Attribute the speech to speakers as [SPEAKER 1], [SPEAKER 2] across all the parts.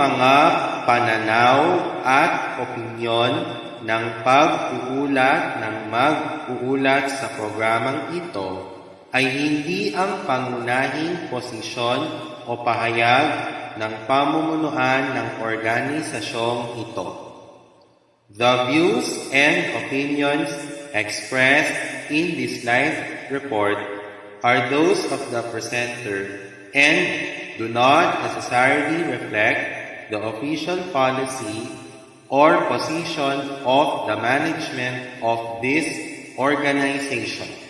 [SPEAKER 1] mga pananaw at opinyon ng pag-uulat ng mag-uulat sa programang ito ay hindi ang pangunahing posisyon o pahayag ng pamumunuan ng organisasyong ito. The views and opinions expressed in this live report are those of the presenter and do not necessarily reflect the official policy or position of the management of this organization.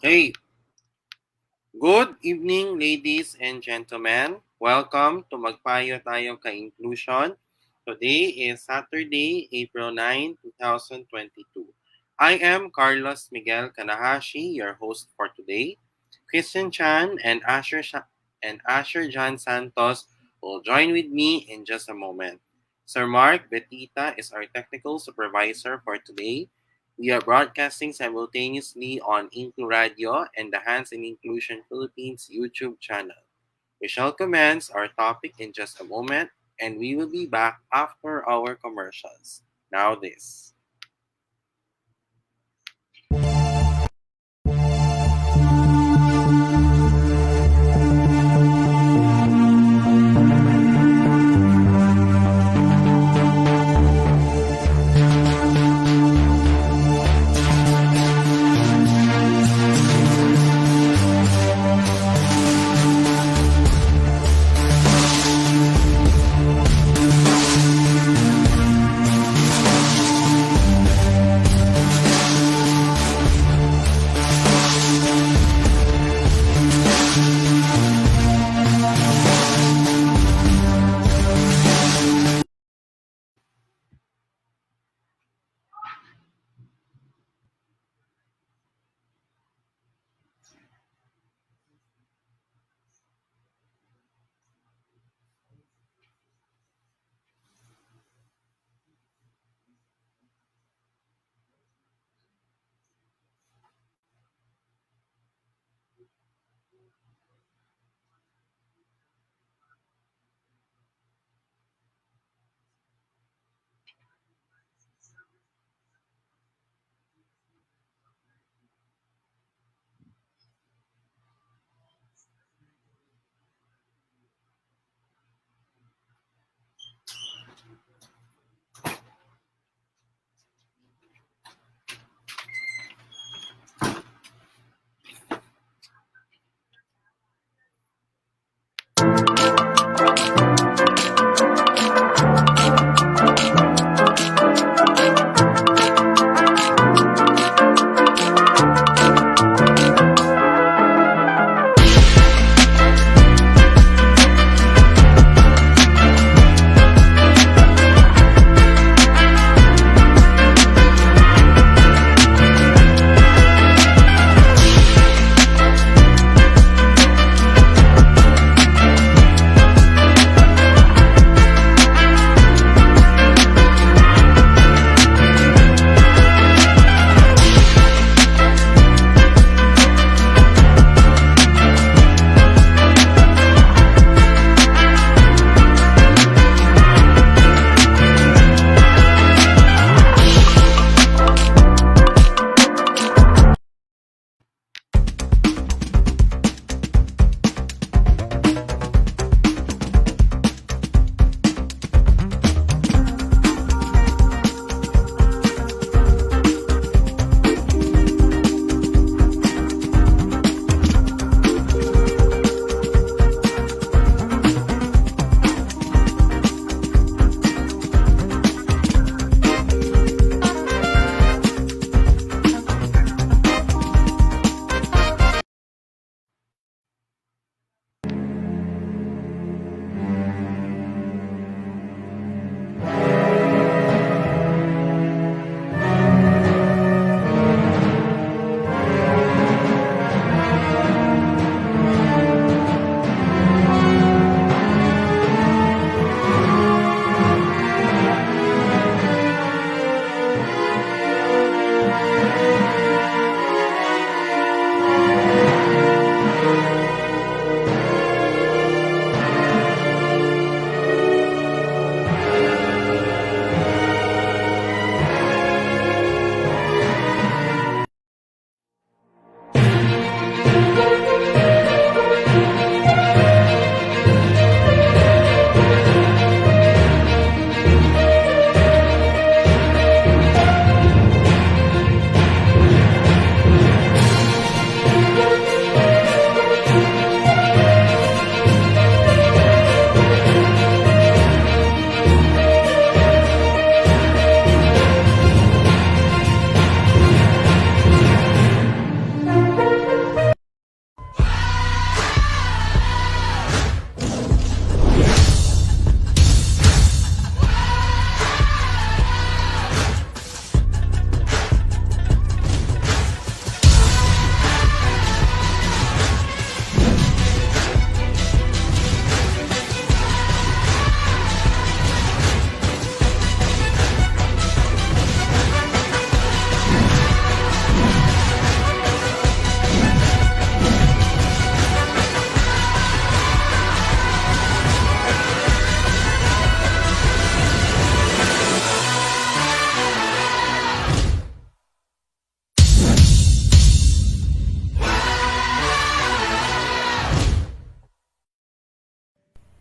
[SPEAKER 1] Okay. Good evening, ladies and gentlemen. Welcome to Magpayo tayo Kainklusyon. Today is Saturday, April 9, 2022. I am Carlos Miguel Kanahashi, your host for today. Christian Chan and Asher Santos will join with me in just a moment. Sir Mark Betita is our technical supervisor for today. We are broadcasting simultaneously on InkluRadio and the Hands in Inclusion Philippines YouTube channel. We shall commence our topic in just a moment, and we will be back after our commercials. Now this.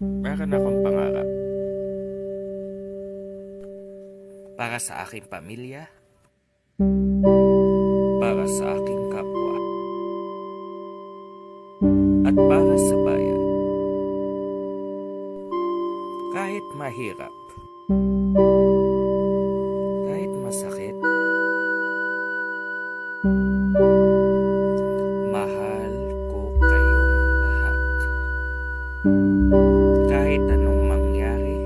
[SPEAKER 2] Meron akong pangarap para sa aking pamilya, para sa aking kapwa, at para sa bayan. Kahit mahirap, kahit masakit, mahal ko kayong lahat. Kahit anong mangyari,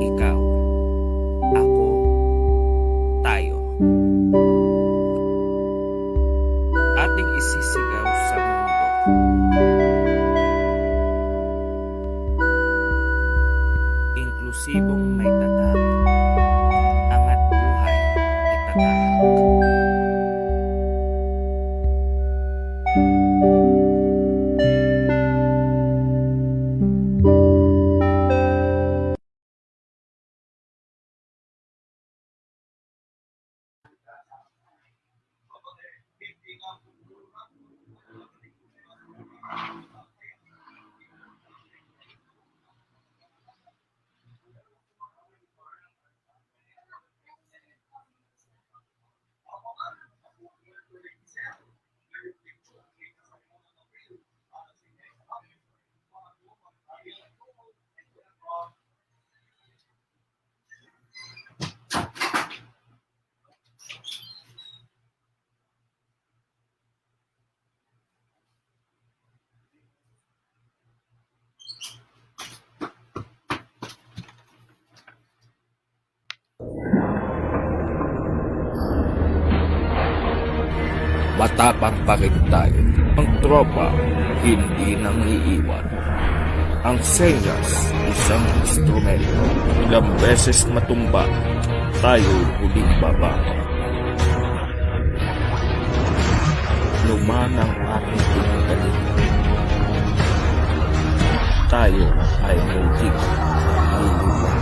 [SPEAKER 2] ikaw, ako, tayo. Ating isisigaw sa mundo. Inklusibong may tatag, angat buhay itatahak. Matapang pa rin tayo. Ang tropa, hindi nang iiwan. Ang senyas, isang instrumento. Ilang beses matumba, tayo huling babangon. Luman ang ating pinagaling. Tayo ay muling luluwa.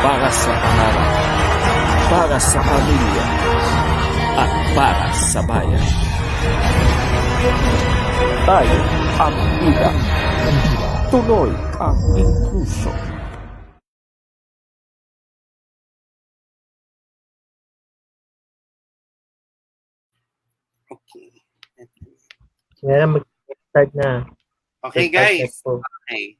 [SPEAKER 2] Para sa pangarap, para sa pamilya, at para sa bayan. Tayo ang ida. Tuloy ang inclusion.
[SPEAKER 1] Okay.
[SPEAKER 3] Kaya mag-start na.
[SPEAKER 1] Okay, guys. Okay.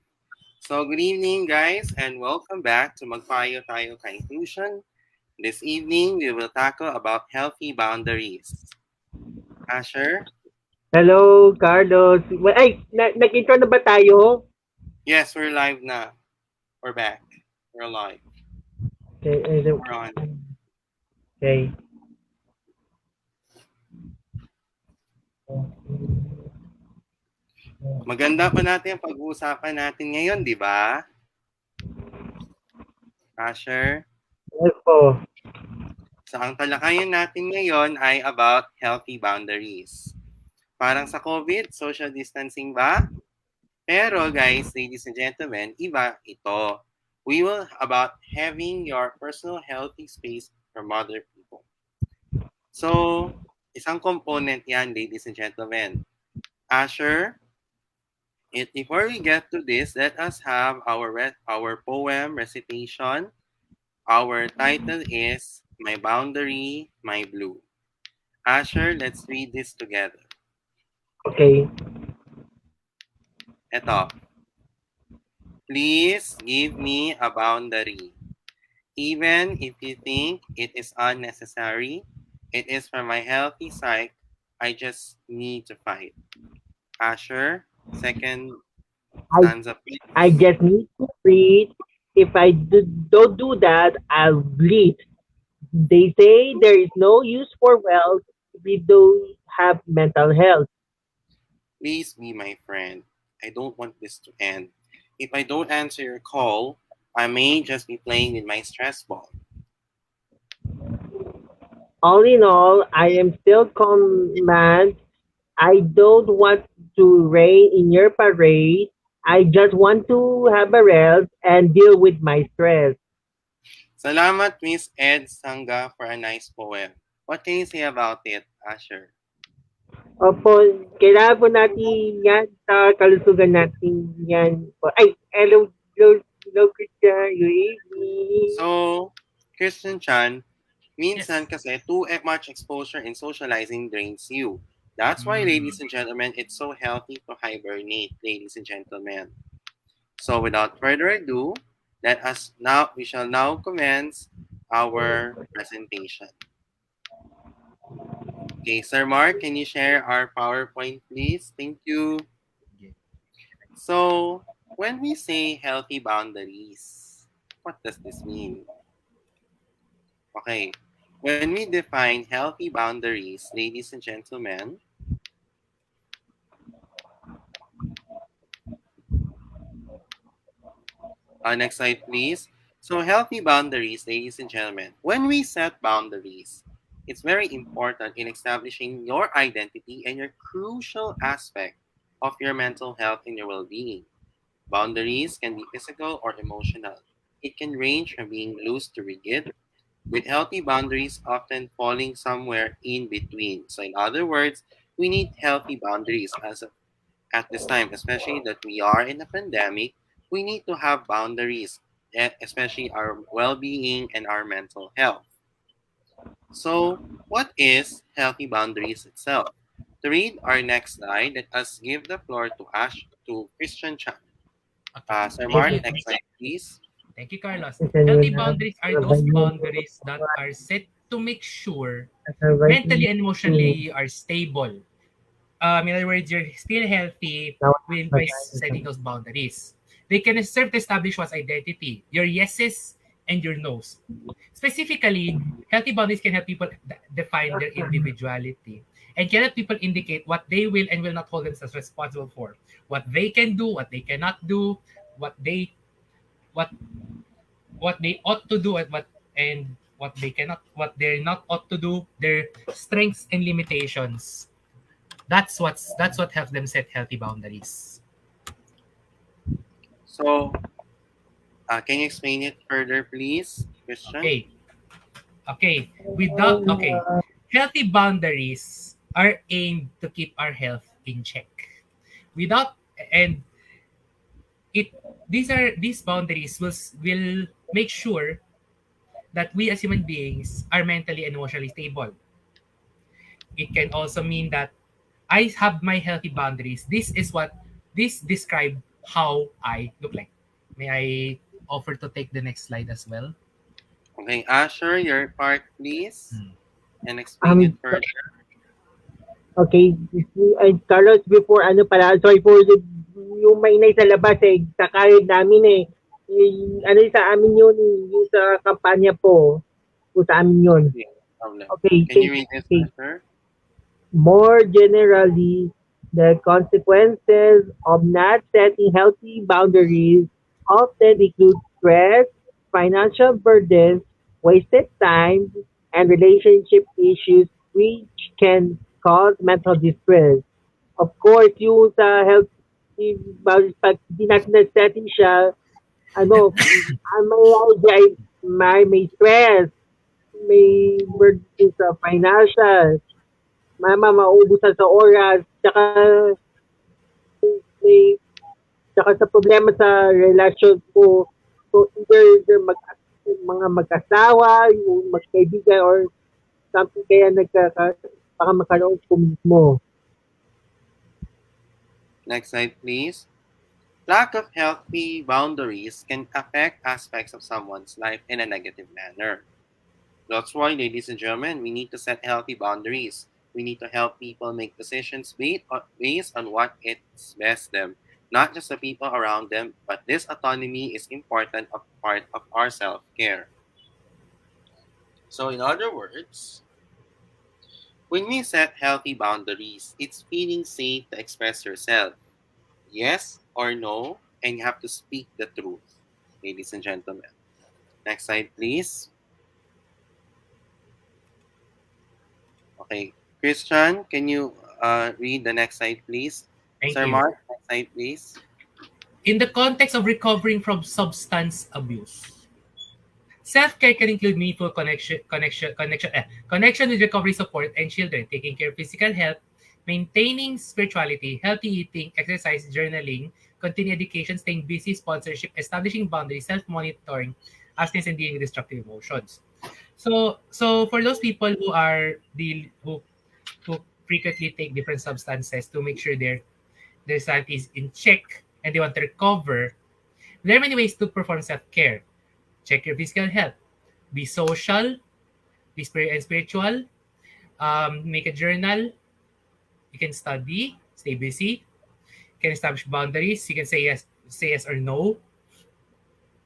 [SPEAKER 1] So, good evening, guys, and welcome back to Magpayo tayo Kainklusyon. This evening, we will tackle about healthy boundaries. Asher?
[SPEAKER 3] Hello, Carlos. Ay, nag-intro na ba tayo?
[SPEAKER 1] Yes, we're live na. We're back. We're live.
[SPEAKER 3] Okay.
[SPEAKER 1] We're on.
[SPEAKER 3] Okay.
[SPEAKER 1] Maganda pa natin ang pag-uusapan natin ngayon, di ba? Asher?
[SPEAKER 3] Yes po.
[SPEAKER 1] So, ang talakayan natin ngayon ay about healthy boundaries. Parang sa COVID, social distancing ba? Pero guys, ladies and gentlemen, iba ito. We will about having your personal healthy space from other people. So, isang component yan, ladies and gentlemen. Asher, before we get to this, let us have our poem recitation. Our title is My Boundary, My Blue. Asher, let's read this together.
[SPEAKER 3] Okay.
[SPEAKER 1] Eto. Please give me a boundary. Even if you think it is unnecessary, it is for my healthy psyche. I just need to fight. Asher, second stanza, please.
[SPEAKER 3] I just need to breathe. If I don't do that, I'll bleed. They say there is no use for wealth if we don't have mental health.
[SPEAKER 1] Please be my friend. I don't want this to end. If I don't answer your call, I may just be playing with my stress ball.
[SPEAKER 3] All in all, I am still command I don't want to rain in your parade. I just want to have a rest and deal with my stress.
[SPEAKER 1] Salamat, Miss Ed Sangga, for a nice poem. What can you say about it, Asher?
[SPEAKER 3] Opo, kailangan po natin yan sa kalusugan natin yan. Ay, hello, hello, hello, Christian. Good evening.
[SPEAKER 1] So, Christian Chan, minsan
[SPEAKER 4] Yes.
[SPEAKER 1] kasi too much exposure in socializing drains you. That's why, ladies
[SPEAKER 4] Mm.
[SPEAKER 1] and gentlemen, it's so healthy to hibernate, ladies and gentlemen. So, without further ado, we shall now commence our presentation. Okay, Sir Mark, can you share our PowerPoint, please? Thank you.
[SPEAKER 4] Okay.
[SPEAKER 1] So, when we say healthy boundaries, what does this mean? Okay, when we define healthy boundaries, ladies and gentlemen, next slide, please. So, healthy boundaries, ladies and gentlemen, when we set boundaries, it's very important in establishing your identity and your crucial aspect of your mental health and your well being. Boundaries can be physical or emotional. It can range from being loose to rigid, with healthy boundaries often falling somewhere in between. So, in other words, we need healthy boundaries at this time, especially that we are in a pandemic. We need to have boundaries, especially our well being and our mental health. So, what is healthy boundaries itself? To read our next slide, let us give the floor to Christian Chan.
[SPEAKER 4] Okay.
[SPEAKER 1] Sir
[SPEAKER 4] Thank
[SPEAKER 1] Mark,
[SPEAKER 4] you.
[SPEAKER 1] next slide, please.
[SPEAKER 4] Thank you, Carlos.
[SPEAKER 3] Isan
[SPEAKER 4] Healthy
[SPEAKER 3] yun na.
[SPEAKER 4] boundaries are those boundaries that are set to make sure mentally and emotionally are stable. In other words, you're still healthy by setting those boundaries. They can serve to establish one's identity, your yeses and your nos. Specifically, healthy boundaries can help people define their individuality and can help people indicate what they will and will not hold themselves responsible for, what they can do, what they cannot do, what they what what they ought to do, and what they're not ought to do, their strengths and limitations. That's what helps them set healthy boundaries.
[SPEAKER 1] So, can you explain it further, please, Christian?
[SPEAKER 4] Okay. Okay. Healthy boundaries are aimed to keep our health in check. Without and it these boundaries will make sure that we as human beings are mentally and emotionally stable. It can also mean that I have my healthy boundaries. This describe how I look like. May I offer to take the next slide as well?
[SPEAKER 1] Okay, Asher, your part, please,
[SPEAKER 4] Hmm.
[SPEAKER 1] and explain it
[SPEAKER 3] Um,
[SPEAKER 1] further.
[SPEAKER 3] okay, Carlos, before ano pala, sorry for yung mainay sa labas eh, kakayod namin eh. Ano yung sa amin yun, yung sa kampanya po, po sa amin yun.
[SPEAKER 1] Okay, no problem.
[SPEAKER 3] Okay,
[SPEAKER 1] Can you
[SPEAKER 3] thank
[SPEAKER 1] read this,
[SPEAKER 3] you.
[SPEAKER 1] Asher?
[SPEAKER 3] More generally, the consequences of not setting healthy boundaries often include stress, financial burdens, wasted time, and relationship issues which can cause mental distress. Of course, yung sa healthy boundaries, pag di natin na-setting siya, ano, may idea, may stress, may burden sa financial, mauubusan sa oras, tsaka may tsaka sa problema sa relasyon ko. So either mga mag-asawa, yung magkaibigan or something kaya baka magkaroon ko mismo.
[SPEAKER 1] Next slide, please. Lack of healthy boundaries can affect aspects of someone's life in a negative manner. That's why, ladies and gentlemen, we need to set healthy boundaries. We need to help people make decisions based on what it's best them, not just the people around them, but this autonomy is important of part of our self-care. So, in other words, when we set healthy boundaries, it's feeling safe to express yourself. Yes or no, and you have to speak the truth, ladies and gentlemen. Next slide, please. Okay. Christian, can you read the next slide, please.
[SPEAKER 4] Thank
[SPEAKER 1] Sir
[SPEAKER 4] you.
[SPEAKER 1] Mark, next slide, please.
[SPEAKER 4] In the context of recovering from substance abuse, self-care can include meaningful connection with recovery support and children, taking care of physical health, maintaining spirituality, healthy eating, exercise, journaling, continued education, staying busy, sponsorship, establishing boundaries, self-monitoring, abstinence, and dealing with destructive emotions. So for those people who frequently take different substances to make sure their sanity is in check and they want to recover, there are many ways to perform self-care. Check your physical health. Be social, be spiritual, make a journal. You can study, stay busy. You can establish boundaries. You can say yes or no.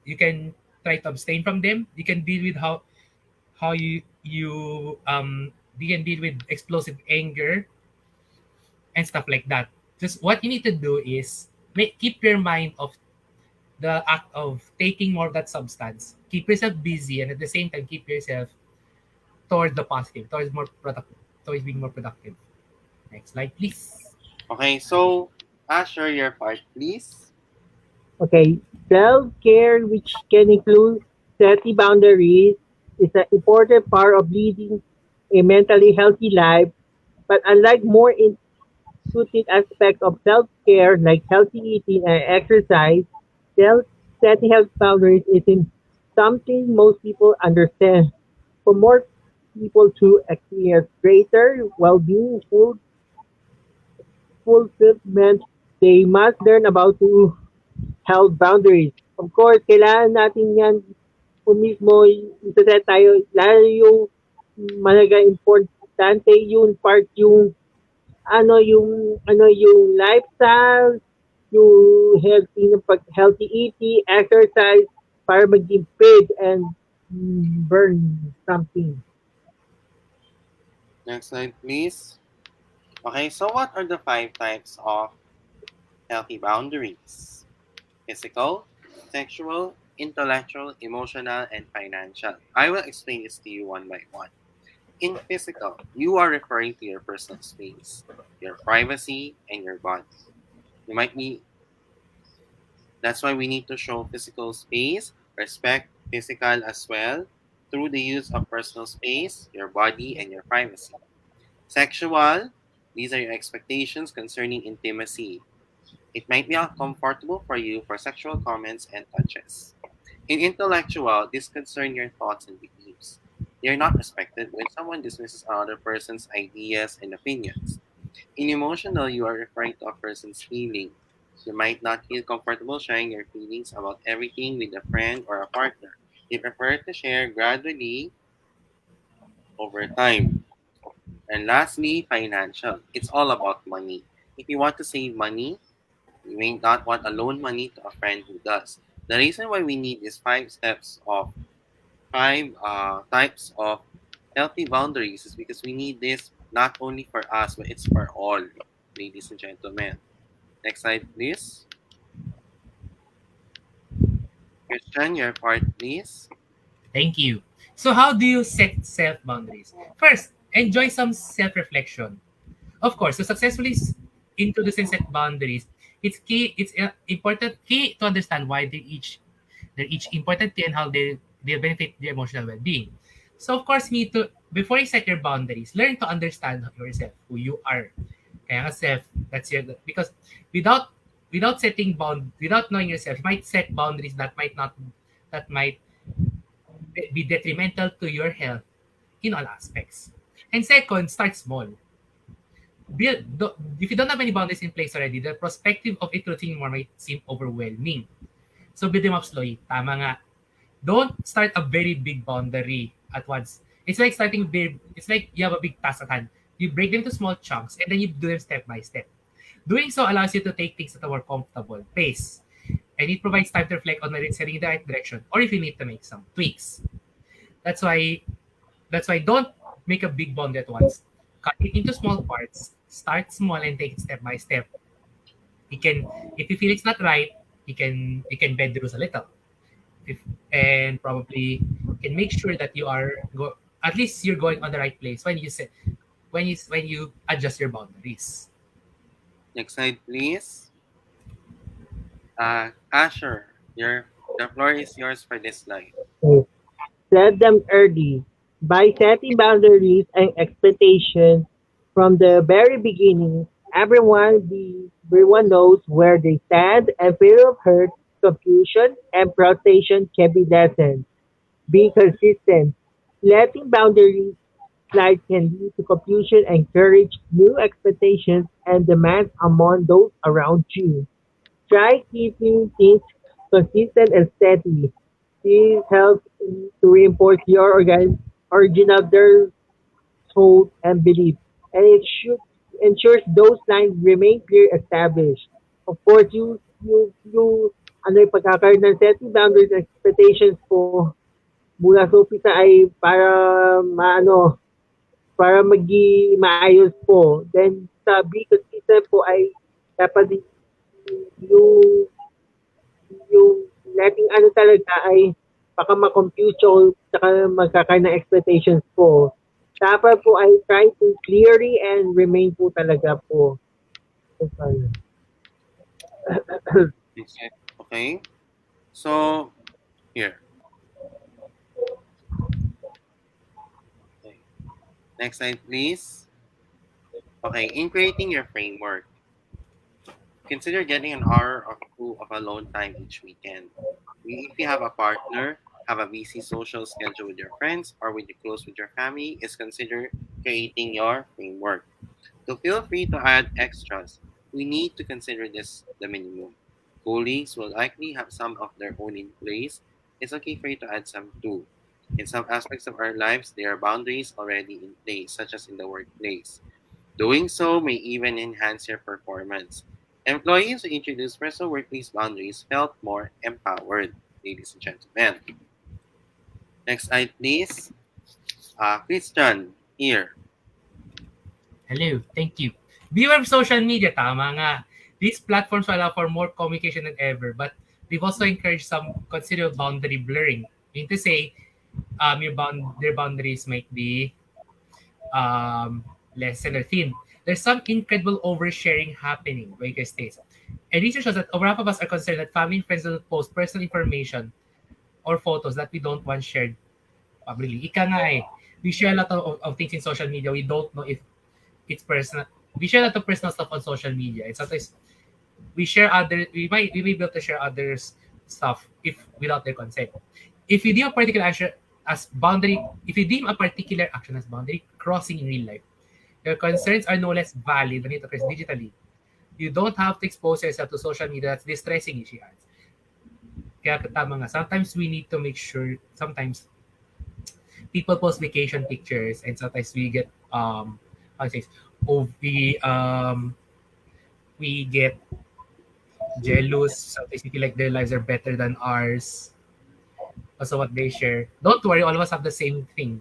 [SPEAKER 4] You can try to abstain from them. You can deal with how you can deal with explosive anger and stuff like that. Just what you need to do is keep your mind off the act of taking more of that substance. Keep yourself busy and at the same time keep yourself towards the positive, towards being more productive. Next slide, please.
[SPEAKER 1] Okay, so Asher, your part, please.
[SPEAKER 3] Okay, self-care, which can include setting boundaries, is an important part of leading a mentally healthy life. But unlike more intuitive aspects of self-care like healthy eating and exercise, self setting health boundaries isn't something most people understand. For more people to experience greater well-being, fulfillment, they must learn about to health boundaries. Of course, kailangan natin yan kung mismo isa-set tayo, lalo yung malaga importante yung part yung yung lifestyle, yung healthy eating, exercise para maging fit and burn something.
[SPEAKER 1] Next slide, please. Okay, so what are the 5 types of healthy boundaries? Physical, sexual, intellectual, emotional, and financial. I will explain this to you one by one. In physical, you are referring to your personal space, your privacy, and your body. You might be That's why we need to show physical space, respect physical as well, through the use of personal space, your body, and your privacy. Sexual, these are your expectations concerning intimacy. It might be uncomfortable for you for sexual comments and touches. In intellectual, this concern your thoughts and beliefs. They are not respected when someone dismisses another person's ideas and opinions. In emotional, you are referring to a person's feeling. You might not feel comfortable sharing your feelings about everything with a friend or a partner. You prefer to share gradually over time. And lastly, financial. It's all about money. If you want to save money, you may not want to loan money to a friend who does. The reason why we need these 5 types of healthy boundaries is because we need this not only for us, but it's for all, ladies and gentlemen. Next slide, please. Christian, your part, please.
[SPEAKER 4] Thank you. So how do you set self boundaries? First, enjoy some self reflection. Of course, to successfully introduce and set boundaries, it's important key to understand why they're each important to you and how they benefit your emotional well-being. So of course, you need to before you set your boundaries, learn to understand yourself, who you are. Kaya nga self, that's your because without without knowing yourself, you might set boundaries that might be detrimental to your health in all aspects. And second, start small. If you don't have any boundaries in place already, the perspective of introducing more might seem overwhelming. So build them up slowly. Tama nga. Don't start a very big boundary at once. It's like starting big. It's like you have a big task at hand. You break them to small chunks and then you do them step by step. Doing so allows you to take things at a more comfortable pace. And it provides time to reflect on whether it's heading in the right direction or if you need to make some tweaks. That's why don't make a big boundary at once. Cut it into small parts. Start small and take it step by step. You can, if you feel it's not right, you can bend the rules a little, and probably can make sure that at least you're going on the right place when you set when you adjust your boundaries.
[SPEAKER 1] Next slide, please. Asher, the floor is yours for this slide.
[SPEAKER 3] Okay. Set them early. By setting boundaries and expectations from the very beginning, everyone knows where they stand, and fear of hurt, confusion, and frustration can be lessened. Be consistent. Letting boundaries slide can lead to confusion and encourage new expectations and demands among those around you. Try keeping things consistent and steady. This helps to reinforce your origin of their soul and belief, and it should ensures those lines remain clear established. Of course, you ano yung pagkakaroon ng setting boundaries and expectations po mula sa umpisa ay para maayos po. Then sa be consistent po ay dapat yung yung letting ano talaga ay baka ma-confuse o saka magkakaroon ng expectations po. Dapat po ay try to clearly and remain po talaga po.
[SPEAKER 1] Okay. So, here. Okay. Next slide, please. Okay, in creating your framework, consider getting an hour or two of alone time each weekend. If you have a partner, have a busy social schedule with your friends, or with you close with your family, is consider creating your framework. So feel free to add extras. We need to consider this the minimum. Colleagues will likely have some of their own in place. It's okay for you to add some too. In some aspects of our lives, there are boundaries already in place, such as in the workplace. Doing so may even enhance your performance. Employees who introduced personal workplace boundaries felt more empowered, ladies and gentlemen. Next slide, please. Christian, here.
[SPEAKER 4] Hello, thank you. Beware of social media, tama nga. These platforms allow for more communication than ever, but they've also encouraged some considerable boundary blurring. Mean to say, their boundaries might be less than or thin. There's some incredible oversharing happening, Baker states. And research shows that over half of us are concerned that family and friends will post personal information or photos that we don't want shared publicly. Ika nga eh. We share a lot of things in social media. We don't know if it's personal. We share a lot of personal stuff on social media. And sometimes we may be able to share others stuff if without their consent. If you deem a particular action as boundary, if you deem a particular action as boundary crossing in real life, your concerns are no less valid when it occurs digitally. You don't have to expose yourself to social media that's distressing you, she adds. Kaya tama nga, sometimes we need to make sure, sometimes people post vacation pictures and sometimes we get, how to say, we get jealous. Sometimes we feel like their lives are better than ours. Also what they share. Don't worry, all of us have the same thing.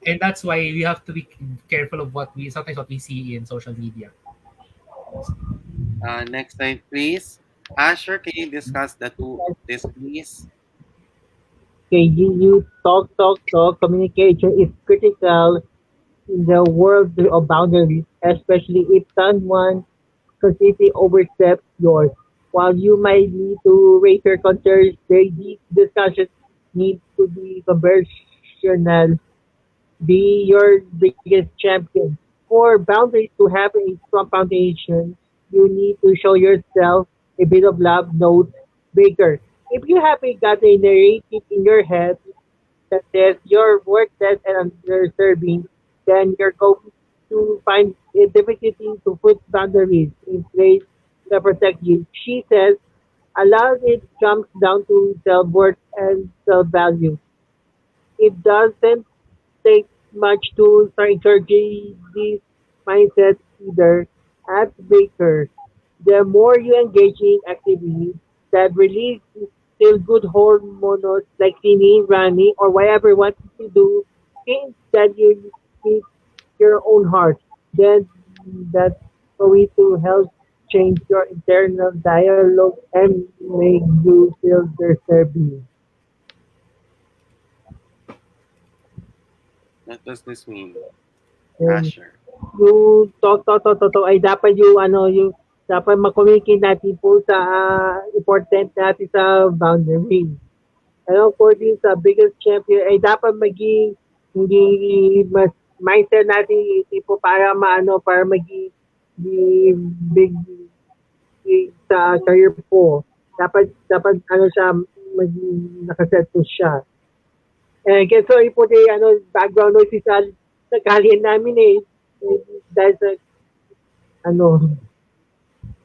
[SPEAKER 4] And that's why we have to be careful of what we see in social media.
[SPEAKER 1] Next slide, please. Asher, can you discuss this, please?
[SPEAKER 3] Okay, you talk. Communication is critical in the world of boundaries, especially if someone completely oversteps yours. While you might need to raise your concerns, these discussions need to be conversational. Be your biggest champion. For boundaries to have a strong foundation, you need to show yourself a bit of love, note bigger. If you haven't got a narrative in your head that says you're worthless and underserving, then you're going to find it difficult to put boundaries in place that protect you. She says, a lot of it comes down to self-worth and self-value. It doesn't take much to start encouraging this mindset either. At Baker, the more you engage in activities that release feel good hormones like singing, running, or whatever you want to do, things that you speak your own heart, then that's going to help change your internal dialogue and make you feel deserving.
[SPEAKER 1] What does this mean?
[SPEAKER 3] And
[SPEAKER 1] Asher.
[SPEAKER 3] yung to ay dapat yung yung dapat ma-communicate natin po sa important natin sa boundary. Ano po din sa biggest champion ay dapat maging hindi mas mindset natin tipo para para maging di big sa career po. Dapat siya maging nakaset po siya. Eh, kaya sorry po din background noise sa kalian namin eh. Dahil sa ano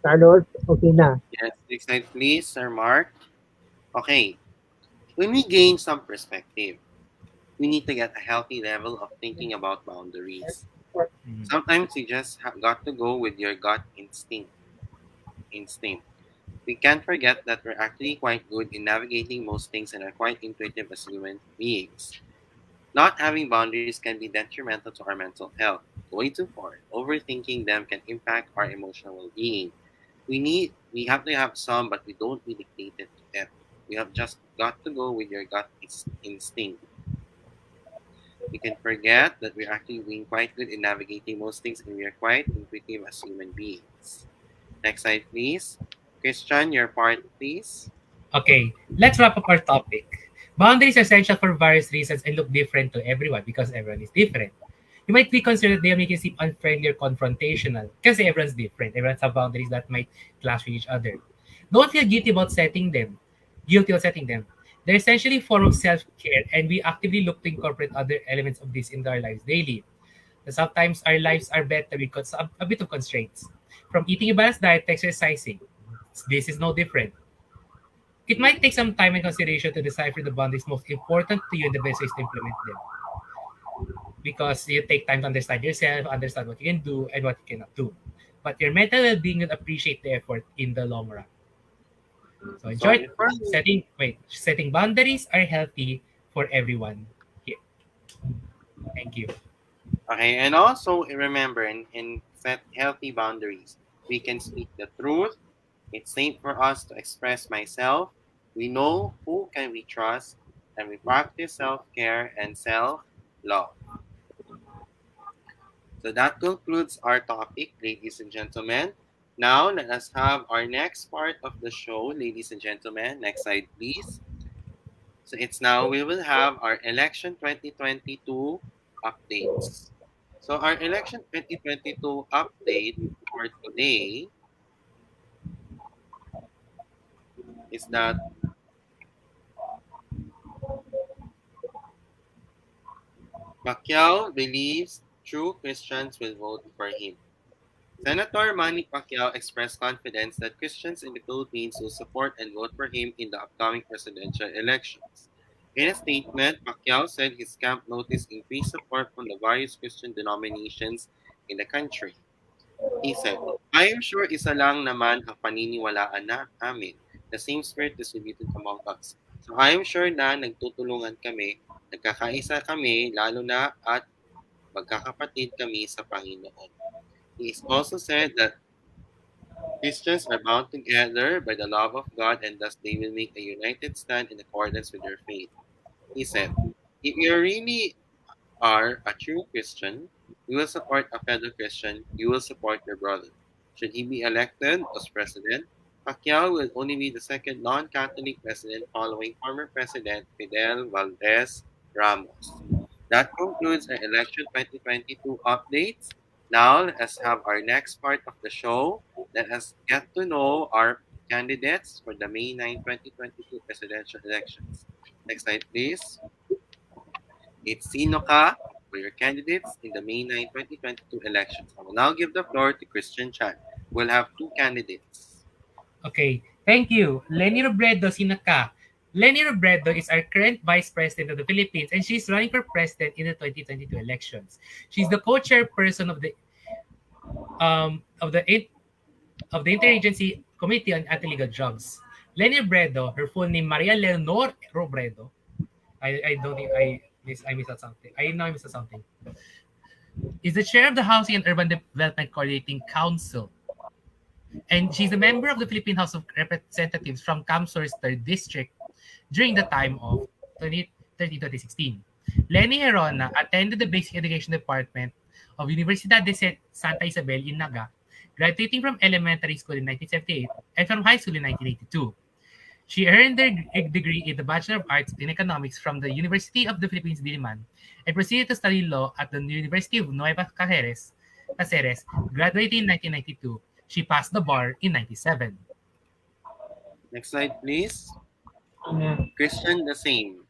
[SPEAKER 3] Carlos, okay na.
[SPEAKER 1] Yes, next slide, please, Sir Mark. Okay, when we gain some perspective, we need to get a healthy level of thinking about boundaries.
[SPEAKER 4] Mhm.
[SPEAKER 1] Sometimes you just have got to go with your gut instinct. Instinct. We can't forget that we're actually quite good in navigating most things and are quite intuitive as human beings. Not having boundaries can be detrimental to our mental health. Going too far, overthinking them can impact our emotional well-being. We have to have some, but we don't be dictated to them. You have just got to go with your gut instinct. We can forget that we're actually being quite good in navigating most things and we are quite intuitive as human beings. Next slide, please. Christian, your part, please.
[SPEAKER 4] Okay, let's wrap up our topic. Boundaries are essential for various reasons and look different to everyone because everyone is different. You might be considered they make you seem unfriendly or confrontational because everyone's different. Everyone has boundaries that might clash with each other. Don't feel guilty about setting them. Guilty about setting them. They're essentially a form of self-care and we actively look to incorporate other elements of this into our lives daily. So sometimes our lives are better because of a bit of constraints. From eating a balanced diet to exercising. This is no different. It might take some time and consideration to decipher the boundaries most important to you and the best ways to implement them. Because you take time to understand yourself, understand what you can do and what you cannot do. But your mental well-being will appreciate the effort in the long run. So in
[SPEAKER 1] So
[SPEAKER 4] short,
[SPEAKER 1] before
[SPEAKER 4] setting boundaries are healthy for everyone here. Thank you.
[SPEAKER 1] okay, and also remember and set healthy boundaries. We can speak the truth. It's safe for us to express myself. We know who can we trust, and we practice self-care and self-love. So that concludes our topic, ladies and gentlemen. Now let us have our next part of the show, ladies and gentlemen. Next slide, please. So it's now we will have our election 2022 updates. So our election 2022 update for today is that Pacquiao believes true Christians will vote for him. Senator Manny Pacquiao expressed confidence that Christians in the Philippines will support and vote for him in the upcoming presidential elections. In a statement, Pacquiao said his camp noticed increased support from the various Christian denominations in the country. He said, I am sure isa lang naman ang paniniwalaan namin. The same spirit distributed among us. So I am sure na nagtutulungan kami, nagkakaisa kami, lalo na at magkakapatid kami sa Panginoon. He also said that Christians are bound together by the love of God and thus they will make a united stand in accordance with their faith. He said, if you really are a true Christian, you will support a fellow Christian, you will support your brother. Should he be elected as president, Pacquiao will only be the second non-Catholic president following former President Fidel Valdez Ramos. That concludes our election 2022 updates. Now, let us have our next part of the show. Let us get to know our candidates for the May 9, 2022 presidential elections. Next slide, please. It's Sino Ka for your candidates in the May 9, 2022 elections. I will now give the floor to Christian Chan. We'll have two candidates.
[SPEAKER 4] Okay, thank you. Leni Robredo, Sinaka. Leni Robredo is our current Vice President of the Philippines and she's running for President in the 2022 elections. She's the co-chairperson of the Interagency Committee on Anti-Illegal Drugs. Leni Robredo, her full name Maria Leonor Robredo. I don't think I missed out something. I know I missed out something. Is the chair of the Housing and Urban Development Coordinating Council. And she's a member of the Philippine House of Representatives from Camsor's 3rd District during the time of 2013-2016. Lenny Herona attended the Basic Education Department of Universidad de Santa Isabel in Naga, graduating from elementary school in 1978 and from high school in 1982. She earned her degree in the Bachelor of Arts in Economics from the University of the Philippines, Diliman, and proceeded to study law at the University of Nueva Caceres, graduating in 1992. She passed the bar in 97.
[SPEAKER 1] Next slide, please.
[SPEAKER 3] Yeah.
[SPEAKER 1] Christian, the same.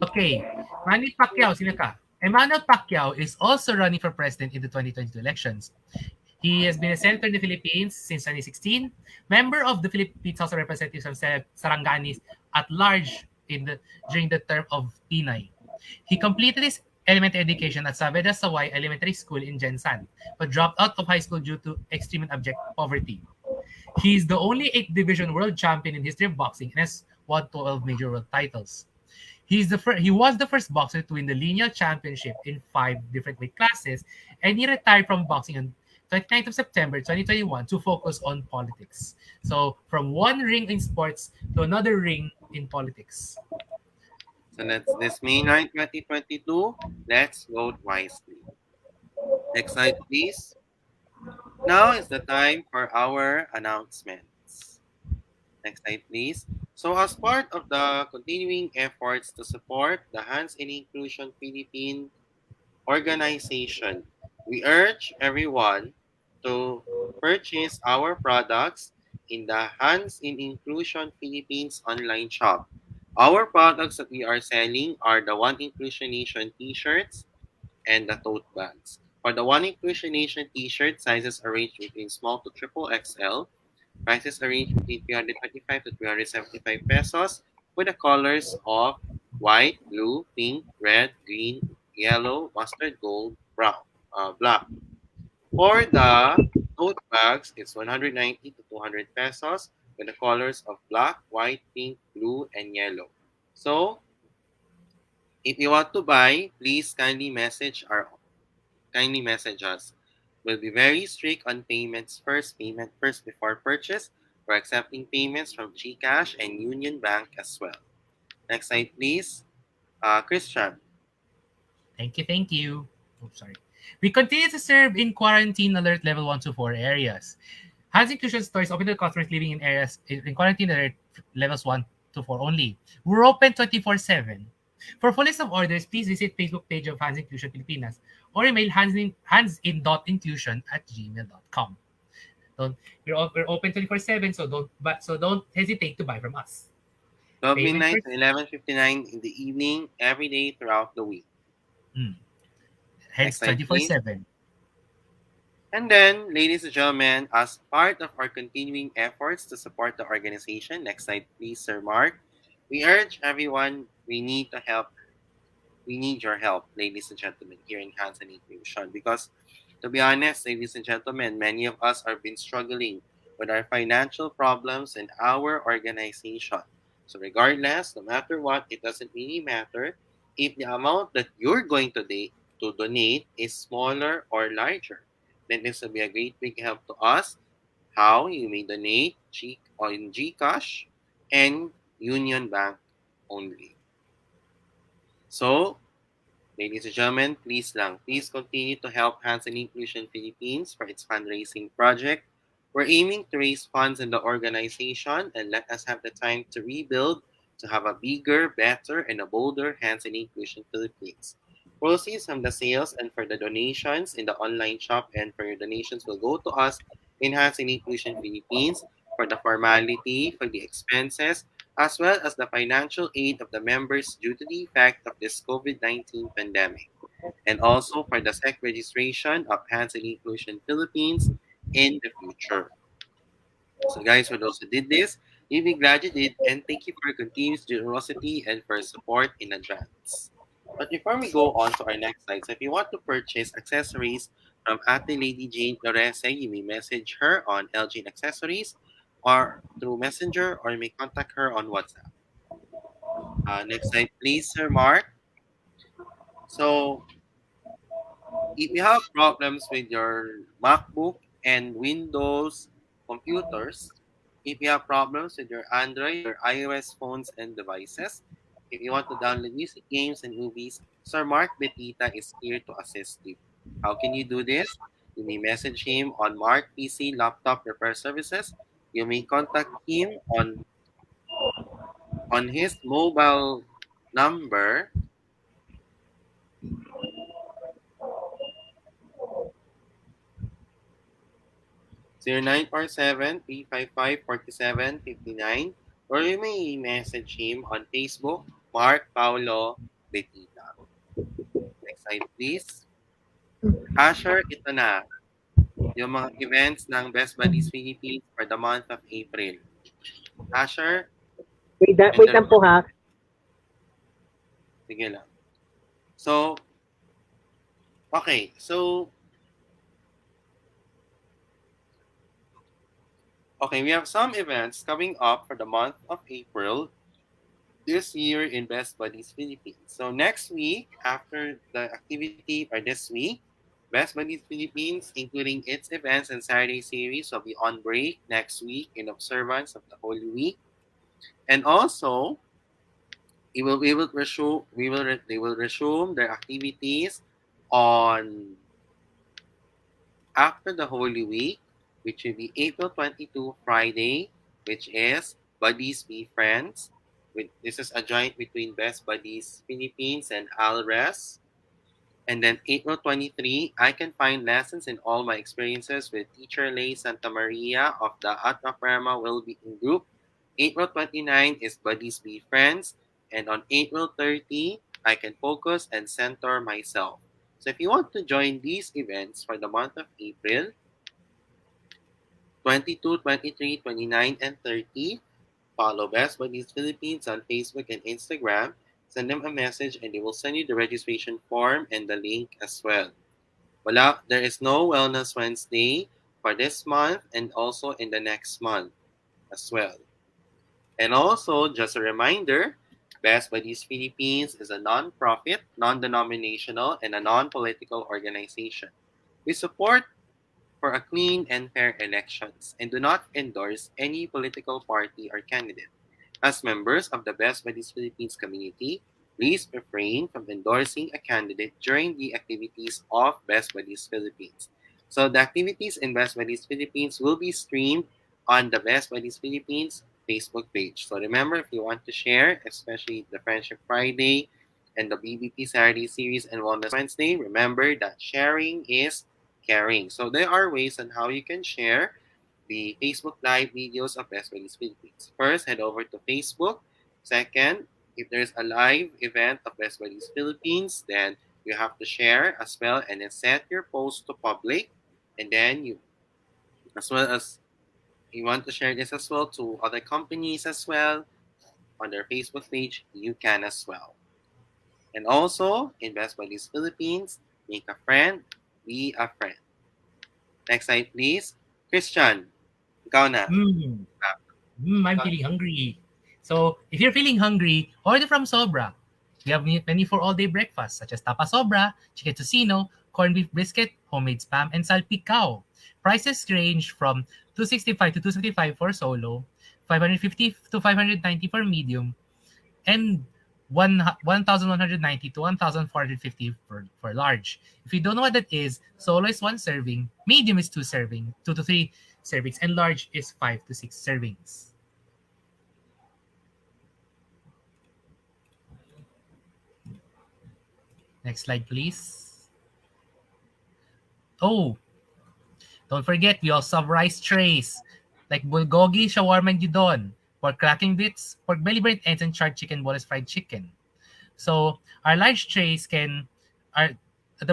[SPEAKER 4] Okay, Manny Pacquiao, sino ka? Emmanuel Pacquiao is also running for president in the 2022 elections. He has been a senator in the Philippines since 2016, member of the Philippines House of Representatives from Saranganis at large during the term of Tinay. He completed his elementary education at Saavedra Sawai Elementary School in Jensan, but dropped out of high school due to extreme and abject poverty. He is the only 8th division world champion in history of boxing and has won 12 major world titles. He was the first boxer to win the lineal championship in 5 different weight classes, and he retired from boxing on 29th of September 2021 to focus on politics. So from one ring in sports to another ring in politics.
[SPEAKER 1] So that's this May 9, 2022. Let's vote wisely. Next slide, please. Now is the time for our announcements. Next slide, please. So as part of the continuing efforts to support the Hands in Inclusion Philippines organization, we urge everyone to purchase our products in the Hands in Inclusion Philippines online shop. Our products that we are selling are the One Inclusion Nation t-shirts and the tote bags. For the One Inclusion Nation t-shirt, sizes are ranged between small to triple XL. Prices are ranged between 325 to 375 pesos with the colors of white, blue, pink, red, green, yellow, mustard, gold, brown, black. For the tote bags, it's 190 to 200 pesos with the colors of black, white, pink, blue, and yellow. So, if you want to buy, please kindly message us. We'll be very strict on payment first before purchase. We're accepting payments from GCash and Union Bank as well. Next slide, please. Christian.
[SPEAKER 4] Thank you. Oh, sorry. We continue to serve in quarantine alert level 1 to 4 areas. Hands Inclusion stores open to customers living in areas in quarantine alert levels 1 to 4 only. We're open 24/7. For full list of orders, please visit Facebook page of Hands Inclusion Pilipinas or email handsin.inclusion@gmail.com. We're open 24/7, so don't hesitate to buy from us.
[SPEAKER 1] 12
[SPEAKER 4] Payment
[SPEAKER 1] midnight
[SPEAKER 4] first.
[SPEAKER 1] to 11:59 in the evening, every day throughout the week.
[SPEAKER 4] Hence
[SPEAKER 1] Next slide, please.
[SPEAKER 4] 24/7.
[SPEAKER 1] And then, ladies and gentlemen, as part of our continuing efforts to support the organization, next slide, please, Sir Mark, we urge everyone, we need your help, ladies and gentlemen, here in Hands and Inclusion. Because, to be honest, ladies and gentlemen, many of us have been struggling with our financial problems in our organization. So, regardless, no matter what, it doesn't really matter if the amount that you're going to donate is smaller or larger. Then this will be a great big help to us. How you may donate on GCash and Union Bank only. So, ladies and gentlemen, please continue to help Hands and Inclusion Philippines for its fundraising project. We're aiming to raise funds in the organization and let us have the time to rebuild to have a bigger, better, and a bolder Hands and Inclusion Philippines. Proceeds from the sales and for the donations in the online shop and for your donations will go to us in Hands and Inclusion Philippines for the formality, for the expenses, as well as the financial aid of the members due to the effect of this COVID-19 pandemic, and also for the SEC registration of Hands and Inclusion Philippines in the future. So guys, for those who did this, you'll be glad you did, and thank you for your continuous generosity and for support in advance. But before we go on to our next slide, so if you want to purchase accessories from Ate Lady Jane Florese, you may message her on LG Accessories or through Messenger, or you may contact her on WhatsApp. Next slide, please, Sir Mark. So, if you have problems with your MacBook and Windows computers, if you have problems with your Android or iOS phones and devices, if you want to download music, games, and movies, Sir Mark Betita is here to assist you. How can you do this? You may message him on Mark PC Laptop Repair Services. You may contact him on his mobile number 0947-355-4759, or you may message him on Facebook, Mark Paulo Betita. Next slide, please. Asher, ito na. Yung mga events ng Best Buddies Philippines for the month of April. Asher,
[SPEAKER 3] Wait lang po ha.
[SPEAKER 1] sige lang. So, okay. So, we have some events coming up for the month of April this year in Best Buddies Philippines. So next week, after the activity or this week, Best Buddies Philippines, including its events and Saturday series, will be on break next week in observance of the Holy Week. And also, they will resume their activities on after the Holy Week, which will be April 22, Friday, which is Buddies Be Friends. This is a joint between Best Buddies Philippines and ALRES. And then April 23, I can find lessons in all my experiences with teacher Lay Santa Maria of the Atma Prema Wellbeing Group. April 29 is Buddies Be Friends. And on April 30, I can focus and center myself. So if you want to join these events for the month of April, 22, 23, 29, and 30, follow Best Buddies Philippines on Facebook and Instagram. Send them a message and they will send you the registration form and the link as well. There is no Wellness Wednesday for this month and also in the next month as well. And also, just a reminder, Best Buddies Philippines is a non-profit, non-denominational, and a non-political organization. We support for a clean and fair elections and do not endorse any political party or candidate. As members of the Best Buddies Philippines community, please refrain from endorsing a candidate during the activities of Best Buddies Philippines. So the activities in Best Buddies Philippines will be streamed on the Best Buddies Philippines Facebook page. So remember, if you want to share, especially the Friendship Friday and the BBP Saturday series and Wellness Wednesday, remember that sharing is caring. So there are ways on how you can share the Facebook Live videos of Best Buddies Philippines. First, head over to Facebook. Second, if there's a live event of Best Buddies Philippines, then you have to share as well and then set your post to public. And then you, as well as you want to share this as well to other companies as well on their Facebook page, you can as well. And also, in Best Buddies Philippines, make a friend, be a friend. Next slide, please. Christian, ikaw na.
[SPEAKER 4] I'm feeling hungry. So, if you're feeling hungry, order from Sobra. We have many for all-day breakfast, such as tapa sobra, chicken tocino, corned beef brisket, homemade spam, and salpicao. Prices range from $265 to $275 for solo, $550 to $590 for medium, and $1,190 to $1,450 for large. If you don't know what that is, solo is 1 serving, medium is 2 to 3 servings, and large is 5 to 6 servings. Next slide, please. Oh, don't forget, we also have rice trays like bulgogi, shawarma, and udon, pork cracking bits, pork belly burnt ends, and charred chicken boneless fried chicken. So our large trays the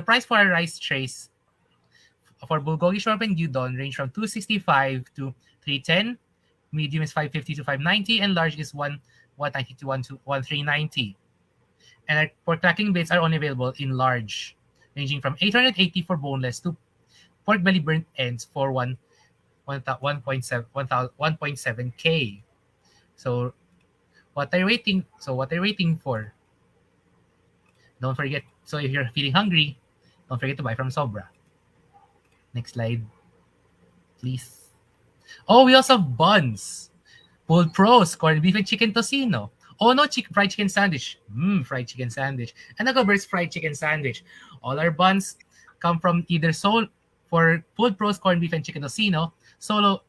[SPEAKER 4] price for our rice trays for bulgogi, shawarma, and udon range from $265 to $310. Medium is $550 to $590, and large is $190 to $1,390. And our pork cracking bits are only available in large, ranging from $880 for boneless to pork belly burnt ends for 1.7K. So what are you waiting for? Don't forget. So if you're feeling hungry, don't forget to buy from Sobra. Next slide, please. Oh, we also have buns. Pulled pros, corned beef and chicken tocino. Oh no, fried chicken sandwich. Fried chicken sandwich. And Burst fried chicken sandwich. All our buns come from either for pulled pros, corned beef, and chicken tocino. Solo,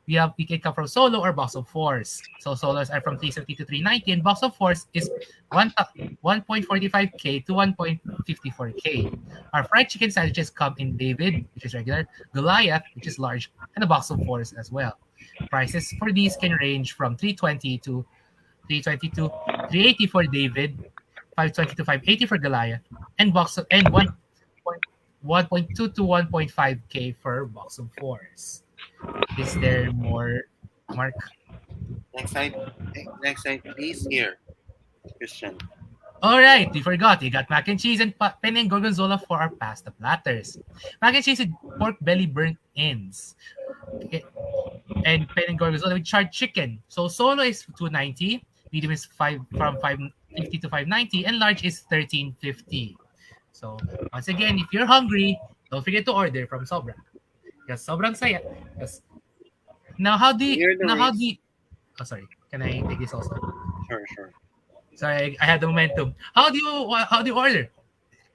[SPEAKER 4] we can come from solo or box of fours. So solos are from 370 to 390, and box of fours is 1.45k to 1.54k. Our fried chicken sandwiches come in David, which is regular, Goliath, which is large, and a box of fours as well. Prices for these can range from 320 to 380 for David, 520 to 580 for Goliath, and 1.2 to 1.5k for box of fours. Is there more, Mark?
[SPEAKER 1] Next slide. Next slide, please. Here, Christian.
[SPEAKER 4] All right, we forgot. We got mac and cheese and penne and gorgonzola for our pasta platters. Mac and cheese with pork belly burnt ends. Okay. And penne and gorgonzola with charred chicken. So solo is 290, medium is 550 to 590, and large is 1350. So once again, if you're hungry, don't forget to order from Sobra. Because sobrang saya. Because now how do you, oh sorry, can I take this also?
[SPEAKER 1] Sure.
[SPEAKER 4] Sorry, I had the momentum. How do you order?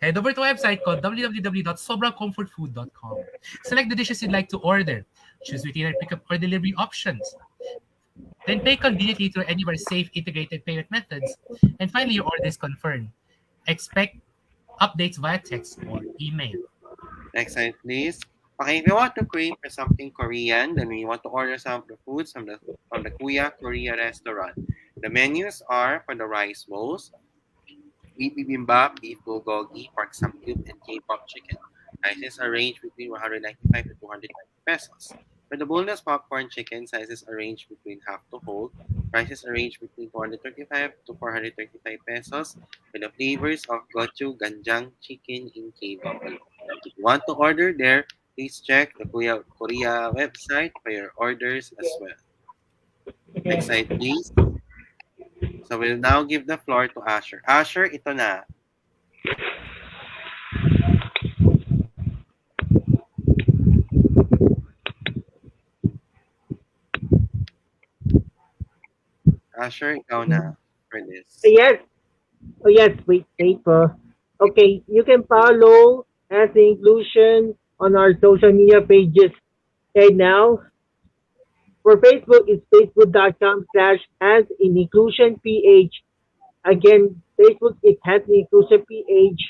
[SPEAKER 4] Head over to our website called www.sobracomfortfood.com. Select the dishes you'd like to order. Choose retailer pickup or delivery options. Then pay conveniently through any of our safe integrated payment methods. And finally, your order is confirmed. Expect updates via text or email.
[SPEAKER 1] Next slide, please. Okay, if you want to crave for something Korean, then we want to order some of the foods from the Kuya Korea restaurant. The menus are for the rice bowls, beef bibimbap, beef bulgogi, pork samgyup, and K-pop chicken. Prices are ranged between 195 to 220 pesos. For the boneless popcorn chicken, sizes are ranged between half to whole. Prices are ranged between 235 to 435 pesos. For the flavors of gochu, ganjang, chicken, in K-pop. If you want to order there, please check the Kuya Korea website for your orders as well. Next slide, please. So we'll now give the floor to Asher. Asher, ito na. Asher, ikaw na for this.
[SPEAKER 3] Yes. Oh, yes. Wait po. Okay. You can follow as the inclusion on our social media pages right now. For Facebook, it's facebook.com/has in inclusion PH. Again, Facebook is has in inclusion PH.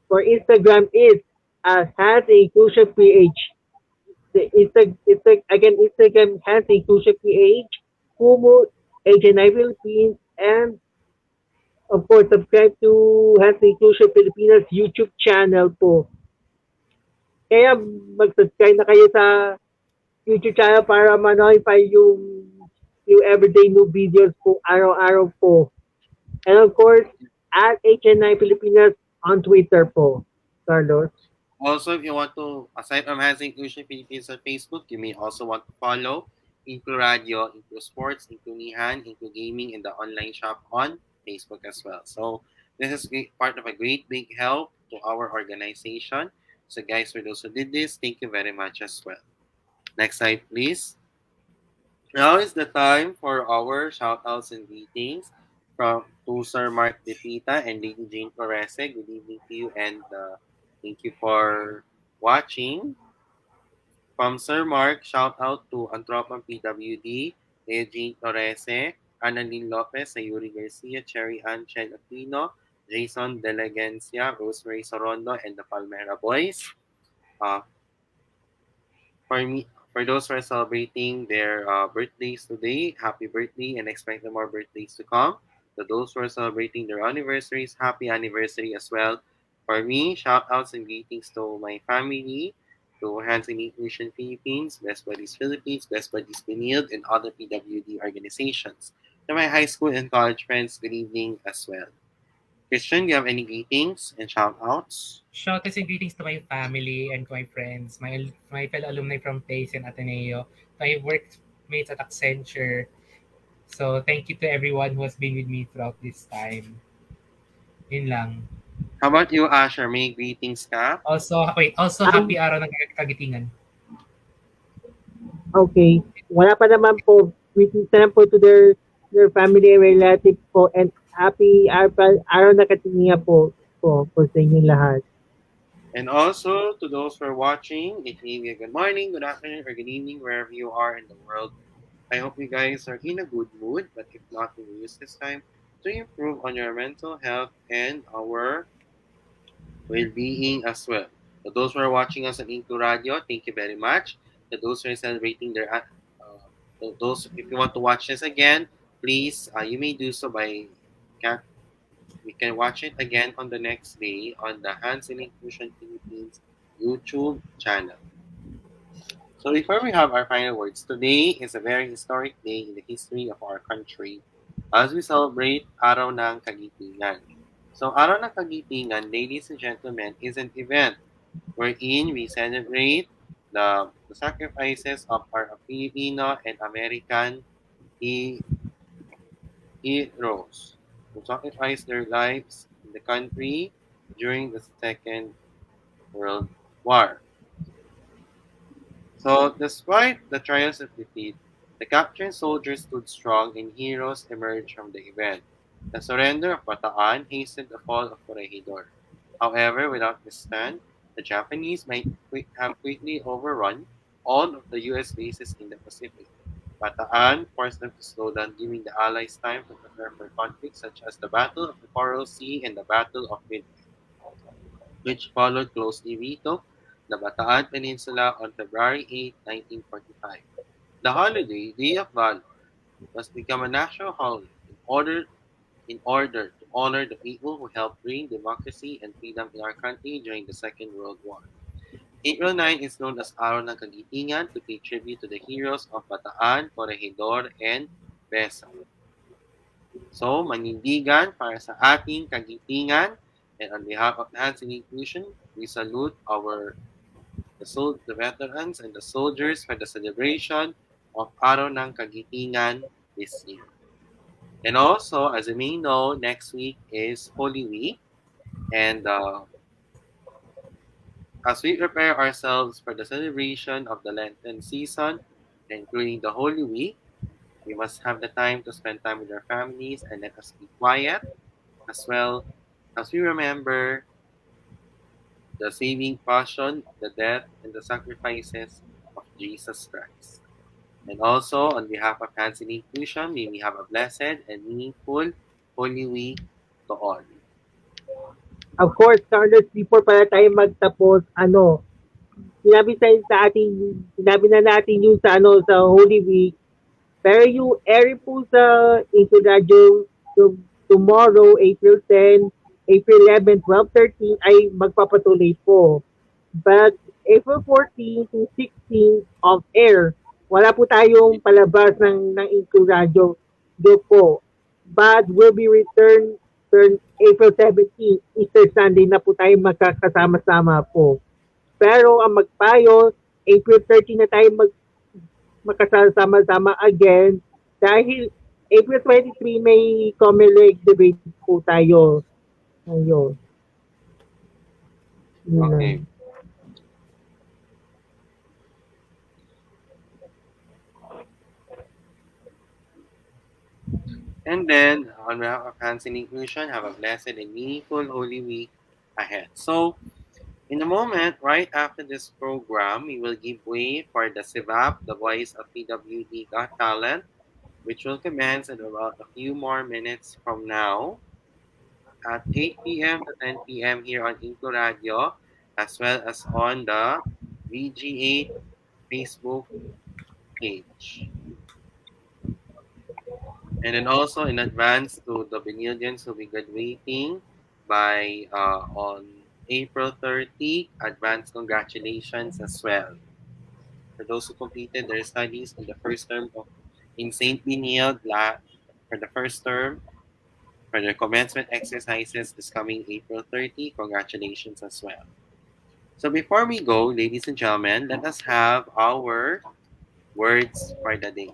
[SPEAKER 3] For Instagram is has inclusion PH. Instagram has inclusion PH. Kumu, HNI Philippines, and of course, subscribe to Has Inclusion Pilipinas YouTube channel po. Kaya mag-subscribe na kayo sa YouTube channel para ma-notify yung everyday new videos po araw-araw po. And of course, at HNI Pilipinas on Twitter po, Carlos.
[SPEAKER 1] Also, if you want to, aside from Has Inclusion Pilipinas on Facebook, you may also want to follow InkluRadyo, InkluSports, InkluNihan, InkluGaming, and the online shop on Facebook as well. So this is part of a great big help to our organization. So guys, for those who did this, thank you very much as well. Next slide, please. Now is the time for our shout-outs and greetings from to Sir Mark Betita and Lady Jane Flores. Good evening to you and thank you for watching. From Sir Mark, shout out to Antropang PWD, Eugene Torrese, Annalyn Lopez, Sayuri Garcia, Cherry Ann Chen Aquino, Jason Delegencia, Rosemary Sorondo, and the Palmera Boys. For those who are celebrating their birthdays today, happy birthday and expect more birthdays to come. To those who are celebrating their anniversaries, happy anniversary as well. For me, shout outs and greetings to my family, to Hands in Inclusion Philippines, Best Buddies Philippines, Best Buddies Benilde, and other PWD organizations. To my high school and college friends, good evening as well. Christian, do you have any greetings and shout-outs?
[SPEAKER 4] Shout-outs and greetings to my family and to my friends, my fellow alumni from PACE and Ateneo, to my workmates at Accenture. So, thank you to everyone who has been with me throughout this time. Yun lang.
[SPEAKER 1] How about you, Asher? May greetings ka?
[SPEAKER 4] Also happy araw ng kagitingan.
[SPEAKER 3] Okay. Wala pa naman po. Greetings na lang po to their family and relatives po and happy araw na katinga po sa inyo lahat.
[SPEAKER 1] And also to those who are watching, it may be a good morning, good afternoon, or good evening, wherever you are in the world. I hope you guys are in a good mood, but if not, we will use this time to improve on your mental health and our well-being as well. To those who are watching us on Into Radio, thank you very much. To those who are celebrating their, those if you want to watch this again, please you may do so by we can watch it again on the next day on the Hands in Inclusion Philippines YouTube channel. So before we have our final words, today is a very historic day in the history of our country as we celebrate Araw ng Kagitingan. So Araw ng Kagitingan, ladies and gentlemen, is an event wherein we celebrate the sacrifices of our Filipino and American heroes who sacrificed their lives in the country during the Second World War. So, despite the trials of defeat, the captured soldiers stood strong and heroes emerged from the event. The surrender of Bataan hastened the fall of Corregidor. However, without this stand, the Japanese might have quickly overrun all of the U.S. bases in the Pacific. Bataan forced them to slow down, giving the Allies time to prepare for conflicts such as the Battle of the Coral Sea and the Battle of Midway, which followed closely. Retook the Bataan Peninsula on February 8, 1945. The holiday, Day of Valor, must become a national holiday in order to honor the people who helped bring democracy and freedom in our country during the Second World War. April 9 is known as Araw ng Kagitingan to pay tribute to the heroes of Bataan, Corregidor, and Besa. So, manindigan para sa ating kagitingan, and on behalf of Hands in Inclusion, we salute the veterans and the soldiers for the celebration of Araw ng Kagitingan this year. And also, as you may know, next week is Holy Week, and as we prepare ourselves for the celebration of the Lenten season, including the Holy Week, we must have the time to spend time with our families and let us be quiet as well as we remember the saving passion, the death, and the sacrifices of Jesus Christ. And also, on behalf of Hands in Inclusion, may we have a blessed and meaningful Holy Week to all.
[SPEAKER 3] Of course, Carlos, before pala tayo magtapos, sinabi na natin yung sa Holy Week, pero yung airing po sa Inclusion Radio tomorrow, April 10, April 11, 12, 13 ay magpapatuloy po. But April 14 to 16 of air, wala po tayong palabas ng Inclusion Radio do po. But will be returned April 17, Easter Sunday na po tayo magkakasama-sama po. Pero ang Magpayo, April 13 na tayo magkasama-sama again dahil April 23 may Comelec debate po tayo. Ayun.
[SPEAKER 1] Okay. And then, on behalf of Hands in Inclusion, have a blessed and meaningful Holy Week ahead. So, in a moment, right after this program, we will give way for the CIVAP, the Voice of PWD Got Talent, which will commence in about a few more minutes from now at 8 p.m. to 10 p.m. here on Inclu Radio, as well as on the VG8 Facebook page. And then also in advance to the Benildians who will be graduating by on April 30, advance congratulations as well. For those who completed their studies in the first term in St. Benilde for the first term, for their commencement exercises this coming April 30, congratulations as well. So before we go, ladies and gentlemen, let us have our words for the day.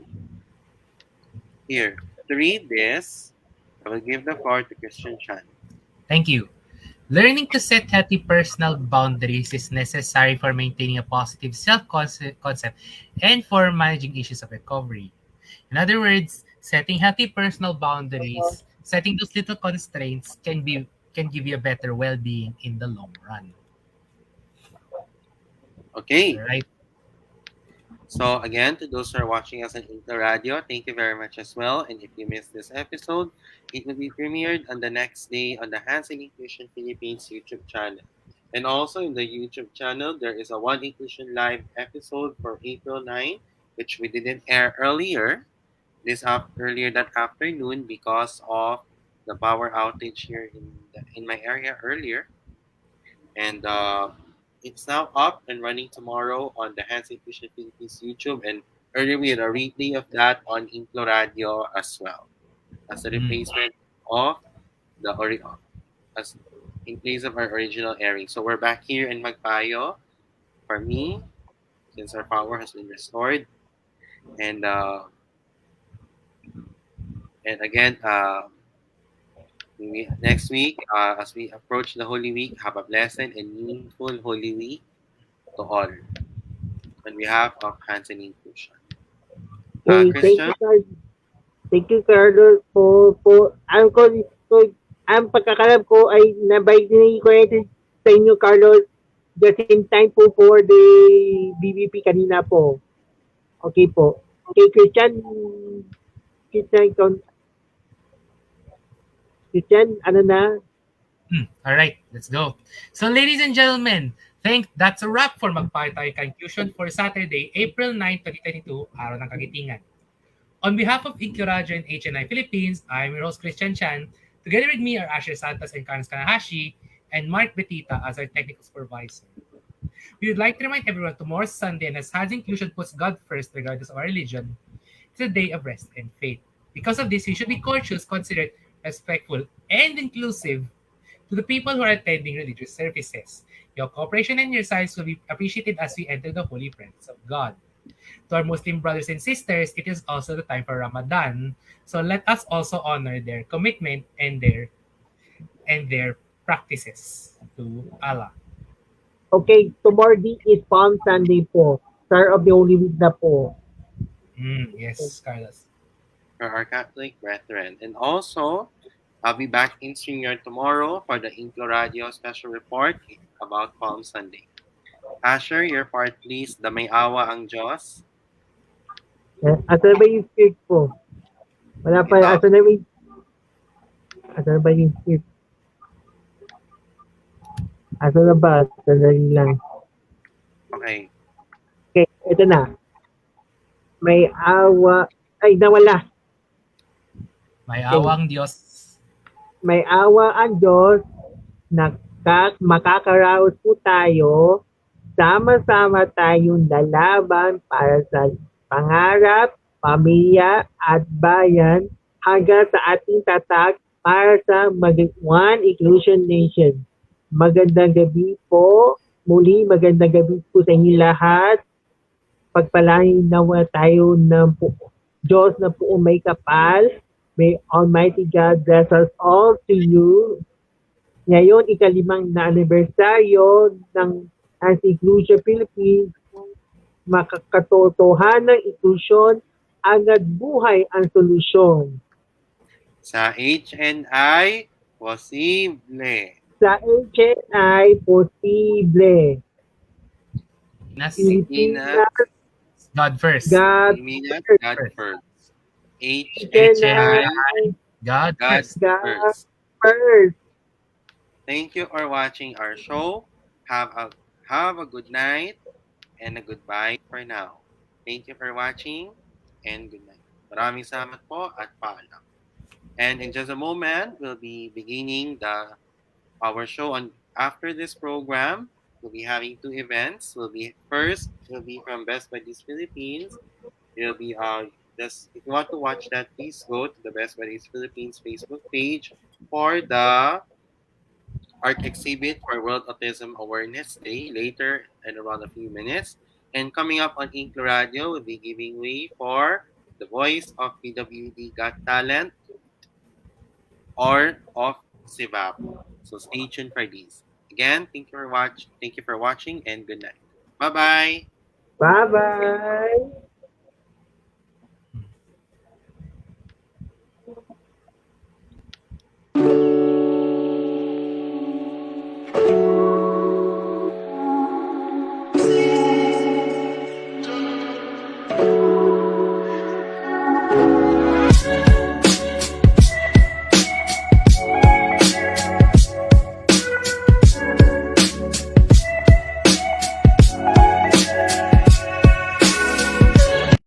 [SPEAKER 1] Here, to read this, I will give the floor to Christian Chan.
[SPEAKER 4] Thank you. Learning to set healthy personal boundaries is necessary for maintaining a positive self-concept and for managing issues of recovery. In other words, setting healthy personal boundaries, setting those little constraints can give you a better well-being in the long run.
[SPEAKER 1] Okay.
[SPEAKER 4] All right.
[SPEAKER 1] So again, to those who are watching us on InkluRadyo, thank you very much as well. And if you missed this episode, it will be premiered on the next day on the Hands in Inclusion Philippines YouTube channel. And also in the YouTube channel, there is a One Inclusion Live episode for April 9, which we didn't air earlier, earlier that afternoon because of the power outage here in my area earlier. And it's now up and running tomorrow on the Hands Inclusion Philippines YouTube, and earlier we had a replay of that on InkluRadyo as well as a
[SPEAKER 4] Mm.
[SPEAKER 1] replacement of as in place of our original airing. So we're back here in Magpayo for me since our power has been restored, and again next week, as we approach the Holy Week, have a blessed and meaningful Holy Week to all on behalf of Hands in Inclusion.
[SPEAKER 3] Okay,
[SPEAKER 1] Christian?
[SPEAKER 3] Thank you, Carlos, ang pagkakalam ko ay nabay ko sa inyo, Carlos, just in time po for the BBP kanina po. Okay po. Okay, Christian, ano na?
[SPEAKER 4] All right, let's go. So, ladies and gentlemen, that's a wrap for Magpayo tayo Kainklusyon for Saturday, April 9, 2022, Araw ng Kagitingan. On behalf of InkluRadyo and HNI Philippines, I'm your host, Christian Chan. Together with me are Asher Santos and Carlos Kanahashi, and Mark Betita as our technical supervisor. We would like to remind everyone tomorrow's Sunday, and as Hands Inclusion puts God first regardless of our religion, it's a day of rest and faith. Because of this, we should be cautious, considerate, respectful, and inclusive to the people who are attending religious services. Your cooperation and your silence will be appreciated as we enter the holy presence of God. To our Muslim brothers and sisters, it is also the time for Ramadan. So let us also honor their commitment and their practices to Allah.
[SPEAKER 3] Okay, tomorrow is Palm Sunday po. Start of the Holy Week na po.
[SPEAKER 4] Yes, Carlos.
[SPEAKER 1] For our Catholic brethren. And also, I'll be back in Senior tomorrow for the InkluRadyo special report about Palm Sunday. Asher, your part please. The may awa ang Diyos.
[SPEAKER 3] Asan ba yung script po? Wala pa. Asan ba yung script? Asan na ba? Sandali lang.
[SPEAKER 1] Okay.
[SPEAKER 3] Okay, ito na. May awa. Ay, nawala.
[SPEAKER 4] May awang Diyos.
[SPEAKER 3] May awa ang Diyos na makakaraos po tayo. Sama-sama tayong lalaban para sa pangarap, pamilya at bayan hanggang sa ating tatak para sa One Inclusion Nation. Magandang gabi po. Muli, magandang gabi po sa inyo lahat. Pagpalain nawa tayo ng Diyos na po may kapal. May Almighty God bless us all to you. Ngayon, ika-5 na anibersaryo ng Inclusion Pilipinas, makakatotohanan ng inklusyon, agad buhay ang solusyon.
[SPEAKER 1] Sa HNI, posible.
[SPEAKER 3] Sa HNI, posible.
[SPEAKER 4] Pilipinas, God first.
[SPEAKER 3] God
[SPEAKER 1] first.
[SPEAKER 4] HNI, God
[SPEAKER 1] first.
[SPEAKER 3] First.
[SPEAKER 1] Thank you for watching our show. Have a good night and a goodbye for now. Thank you for watching and good night. Maraming salamat po at paalam. And in just a moment, we'll be beginning our show after this program. We'll be having 2 events. First will be from Best Buddies Philippines. It'll be if you want to watch that, please go to the Best Buddies Philippines Facebook page for the art exhibit for World Autism Awareness Day later in around a few minutes. And coming up on InkluRadyo, we'll be giving way for the Voice of PWD Got Talent or of CIVAP. So stay tuned for these. Again, thank you for watching and good night. Bye-bye.
[SPEAKER 3] Bye-bye.